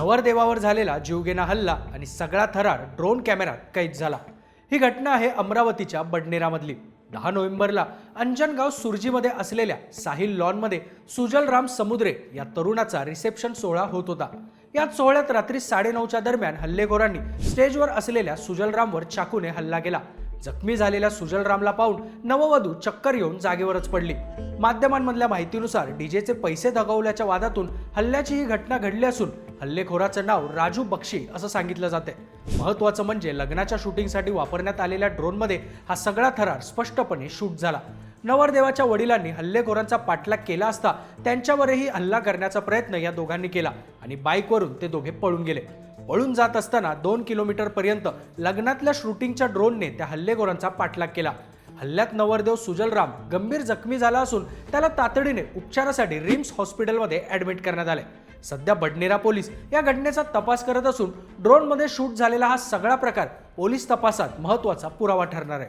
नवरदेवावर झालेला जीवघेणा हल्ला आणि सगळा थरार ड्रोन कॅमेऱ्यात कैद झाला। ही घटना आहे अमरावतीच्या बडनेरामधली। 10 नोव्हेंबरला अंजनगाव सुरजीमध्ये असलेल्या साहिल लॉनमध्ये सुजल राम समुद्रे या तरुणाचा रिसेप्शन सोहळा होत होता। याच सोहळ्यात रात्री 9:30च्या दरम्यान हल्लेखोरांनी स्टेजवर असलेल्या सुजल रामवर चाकूने हल्ला केला। जखमी झालेल्या सुजल रामला पाहून नववधू चक्कर येऊन जागेवरच पडली। माध्यमांमधल्या माहितीनुसार डीजेचे पैसे दगावल्याच्या वादातून हल्ल्याची ही घटना घडली असून हल्लेखोराचं नाव राजू बक्षी असं सांगितलं जाते। महत्त्वाचं म्हणजे लग्नाच्या शूटिंगसाठी वापरण्यात आलेल्या ड्रोनमध्ये हा सगळा थरार स्पष्टपणे शूट झाला। नवरदेवाच्या वडिलांनी हल्लेखोरांचा पाठलाग केला असता त्यांच्यावरही हल्ला करण्याचा प्रयत्न या दोघांनी केला आणि बाईकवरून ते दोघे पळून गेले। पळून जात असताना 2 किलोमीटर पर्यंत लग्नातल्या शूटिंगच्या ड्रोनने त्या हल्लेखोरांचा पाठलाग केला। हल्ल्यात नवरदेव सुजल राम गंभीर जखमी झाला असून त्याला तातडीने उपचारासाठी रिम्स हॉस्पिटलमध्ये ॲडमिट करण्यात आले। सध्या बडनेरा पोलीस या घटनेचा तपास करत असून ड्रोनमध्ये शूट झालेला हा सगळा प्रकार पोलीस तपासात महत्त्वाचा पुरावा ठरणार आहे।